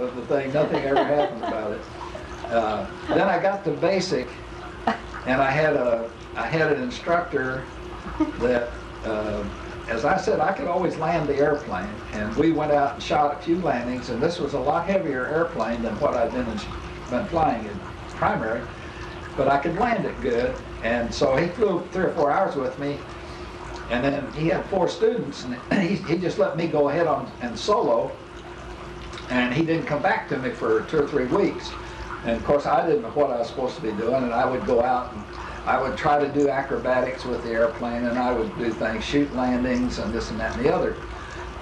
of the thing. Nothing ever happened about it. Then I got to basic, and I had an instructor that, as I said, I could always land the airplane, and we went out and shot a few landings, and this was a lot heavier airplane than what I'd been flying in primary, but I could land it good, and so he flew 3 or 4 hours with me, and then he had 4 students, and he just let me go ahead and solo, and he didn't come back to me for 2 or 3 weeks, and of course I didn't know what I was supposed to be doing, and I would go out and I would try to do acrobatics with the airplane, and I would do things, shoot landings and this and that and the other.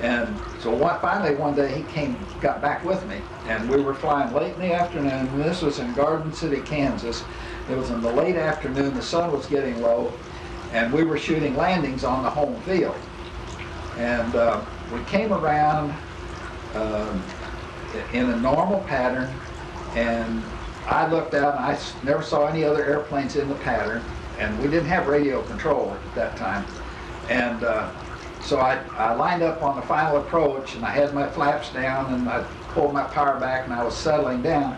And so finally one day he got back with me, and we were flying late in the afternoon, and this was in Garden City, Kansas. It was in the late afternoon, the sun was getting low, and we were shooting landings on the home field. And we came around in a normal pattern, and I looked out and I never saw any other airplanes in the pattern, and we didn't have radio control at that time. And so I lined up on the final approach, and I had my flaps down, and I pulled my power back, and I was settling down.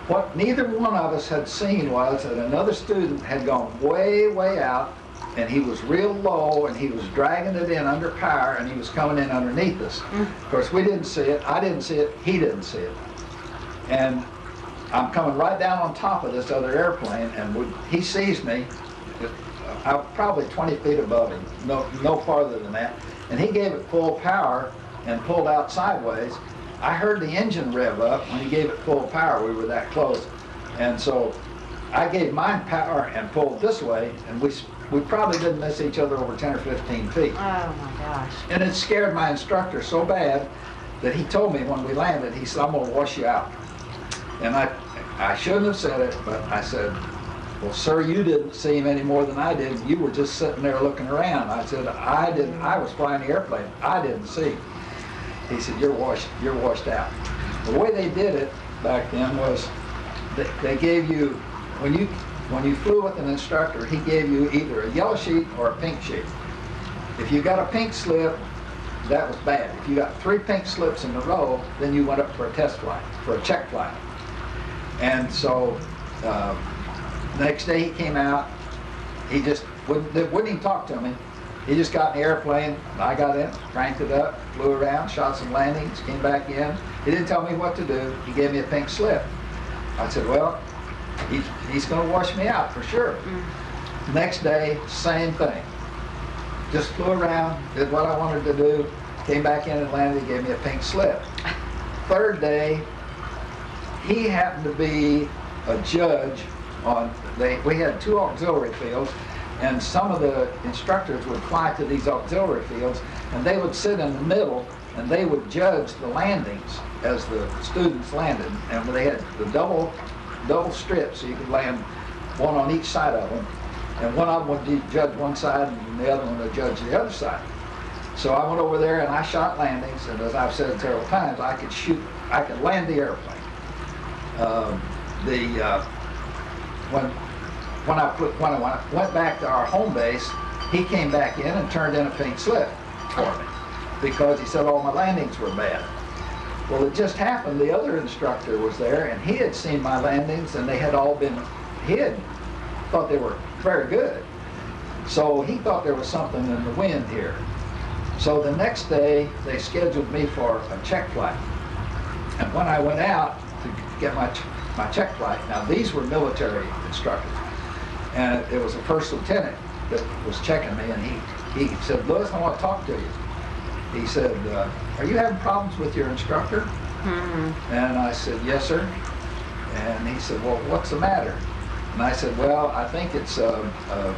What neither one of us had seen was that another student had gone way, way out, and he was real low, and he was dragging it in under power, and he was coming in underneath us. Of course, we didn't see it, I didn't see it, he didn't see it. And I'm coming right down on top of this other airplane, and he sees me. I'm probably 20 feet above him, no farther than that. And he gave it full power and pulled out sideways. I heard the engine rev up when he gave it full power. We were that close. And so I gave mine power and pulled this way, and we probably didn't miss each other over 10 or 15 feet. Oh my gosh. And it scared my instructor so bad that he told me when we landed, he said, "I'm going to wash you out." And I shouldn't have said it, but I said, "Well, sir, you didn't see him any more than I did. You were just sitting there looking around." I said, I was flying the airplane. I didn't see him." He said, you're washed out." The way they did it back then was they gave you, when you flew with an instructor, he gave you either a yellow sheet or a pink sheet. If you got a pink slip, that was bad. If you got 3 pink slips in a row, then you went up for a test flight, for a check flight. And so next day he came out, he just wouldn't even talk to me. He just got in the airplane, I got in, cranked it up, flew around, shot some landings, came back in. He didn't tell me what to do. He gave me a pink slip. I said, well, he's going to wash me out for sure. Next day, same thing. Just flew around, did what I wanted to do, came back in and landed, gave me a pink slip. Third day, he happened to be a judge on, we had 2 auxiliary fields, and some of the instructors would fly to these auxiliary fields, and they would sit in the middle, and they would judge the landings as the students landed. And they had the double strips, so you could land one on each side of them, and one of them would judge one side, and the other one would judge the other side. So I went over there and I shot landings, and as I've said several times, I could land the airplane. When I went back to our home base, he came back in and turned in a pink slip for me because he said all my landings were bad. Well, it just happened the other instructor was there, and he had seen my landings, and they had all been, he had thought they were very good. So he thought there was something in the wind here. So the next day, they scheduled me for a check flight. And when I went out to get my check flight, now these were military instructors, and it was a first lieutenant that was checking me, and he said, "Lewis, I want to talk to you." He said, "Are you having problems with your instructor?" And I said, "Yes, sir." And he said, "Well, what's the matter?" And I said, "Well, I think it's our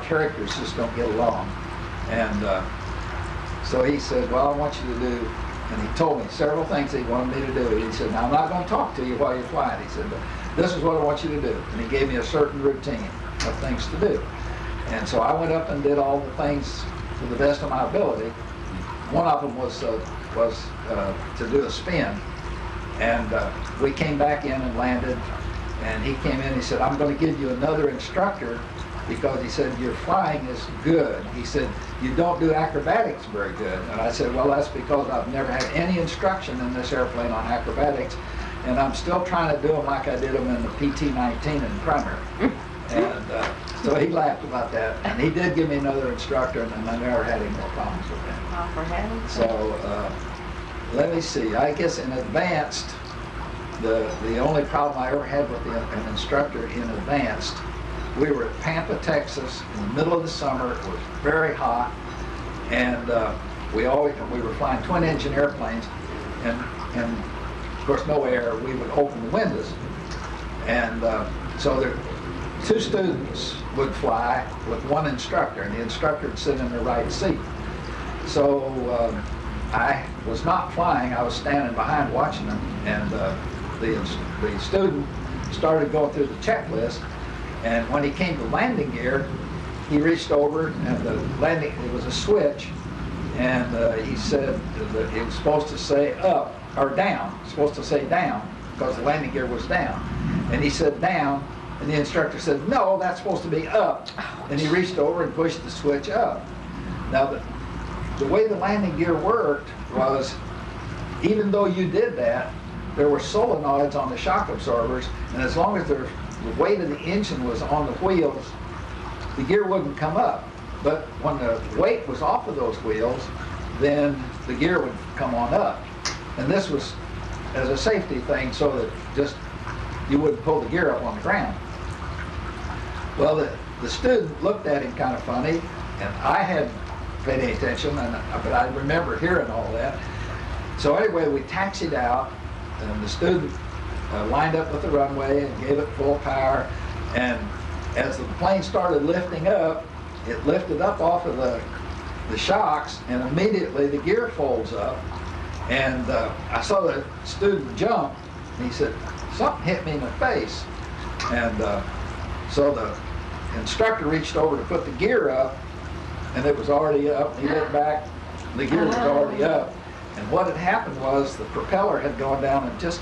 characters just don't get along." And so he said, "Well, I want you to do," and he told me several things he wanted me to do. He said, "Now, I'm not going to talk to you while you're flying." He said, "But this is what I want you to do." And he gave me a certain routine of things to do. And so I went up and did all the things to the best of my ability. One of them was to do a spin. And we came back in and landed, and he came in and he said, "I'm going to give you another instructor because he said, your flying is good. He said, you don't do acrobatics very good. And I said, well, that's because I've never had any instruction in this airplane on acrobatics, and I'm still trying to do them like I did them in the PT-19 in primary. And so he laughed about that, and he did give me another instructor, and then I never had any more problems with him. Oh, for heaven's sake. So let me see. I guess in advanced, the only problem I ever had with an instructor in advanced, we were at Pampa, Texas, in the middle of the summer. It was very hot, and we were flying twin-engine airplanes, and of course no air. We would open the windows, and so there. 2 students would fly with 1 instructor, and the instructor would sit in the right seat. So I was not flying, I was standing behind watching them, and the student started going through the checklist, and when he came to landing gear, he reached over, and it was a switch, and he said that it was supposed to say up, or down, supposed to say down, because the landing gear was down. And he said down, and the instructor said, no, that's supposed to be up. And he reached over and pushed the switch up. Now, the way the landing gear worked was, even though you did that, there were solenoids on the shock absorbers, and as long as the weight of the engine was on the wheels, the gear wouldn't come up. But when the weight was off of those wheels, then the gear would come on up. And this was as a safety thing, so that just you wouldn't pull the gear up on the ground. Well, the student looked at him kind of funny, and I hadn't paid any attention, but I remember hearing all that. So anyway, we taxied out, and the student lined up with the runway and gave it full power, and as the plane started lifting up, it lifted up off of the shocks, and immediately the gear folds up, and I saw the student jump, and he said, something hit me in the face. And so the instructor reached over to put the gear up, and it was already up. He looked back, the gear was already up. And what had happened was the propeller had gone down and just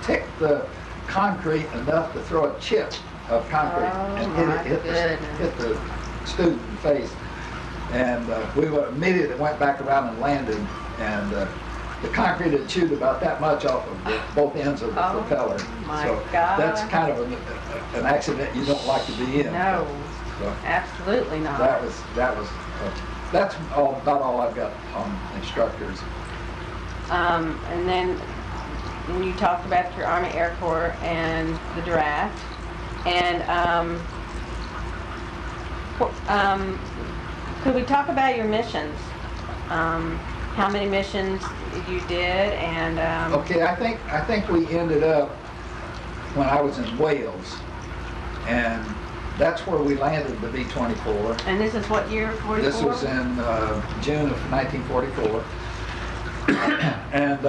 ticked the concrete enough to throw a chip of concrete and hit the student in the face. And we immediately went back around and landed, and the concrete had chewed about that much off of both ends of the propeller. So God. that's kind of an accident you don't like to be in. No, so absolutely not. That's about all I've got on instructors. And then you talked about your Army Air Corps and the draft, and could we talk about your missions? How many missions you did, and okay, I think we ended up when I was in Wales, and that's where we landed the B-24. And this is what year? 44? This was in June of 1944, and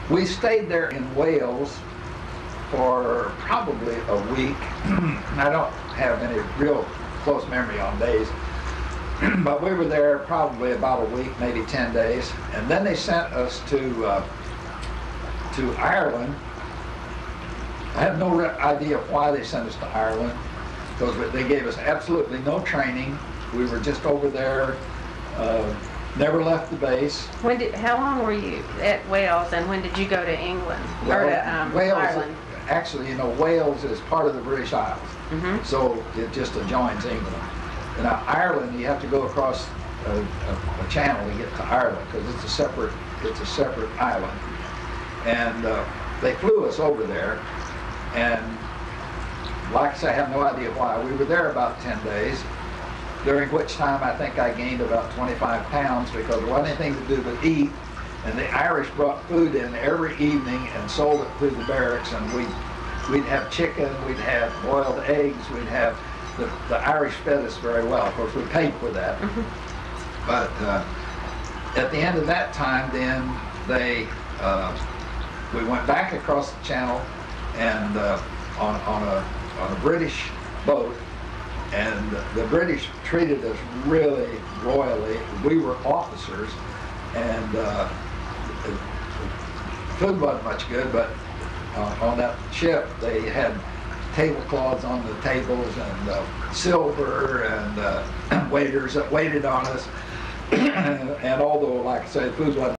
we stayed there in Wales for probably a week. I don't have any real close memory on days, but we were there probably about a week, maybe 10 days, and then they sent us to Ireland. I have no idea why they sent us to Ireland, because they gave us absolutely no training. We were just over there, never left the base. How long were you at Wales, and when did you go to England, or to Wales, Ireland? Actually, you know, Wales is part of the British Isles, so it just adjoins England. And now Ireland, you have to go across a channel to get to Ireland, because it's a separate island. And they flew us over there, and like I say, I have no idea why. We were there about 10 days, during which time I think I gained about 25 pounds, because there wasn't anything to do but eat. And the Irish brought food in every evening and sold it through the barracks, and we'd have chicken, we'd have boiled eggs, we'd have, the Irish fed us very well. Of course, we paid for that. But at the end of that time, then we went back across the channel, and on a British boat, and the British treated us really royally. We were officers, and food wasn't much good, but on that ship they had tablecloths on the tables and silver and waiters that waited on us. And although, like I say, the food wasn't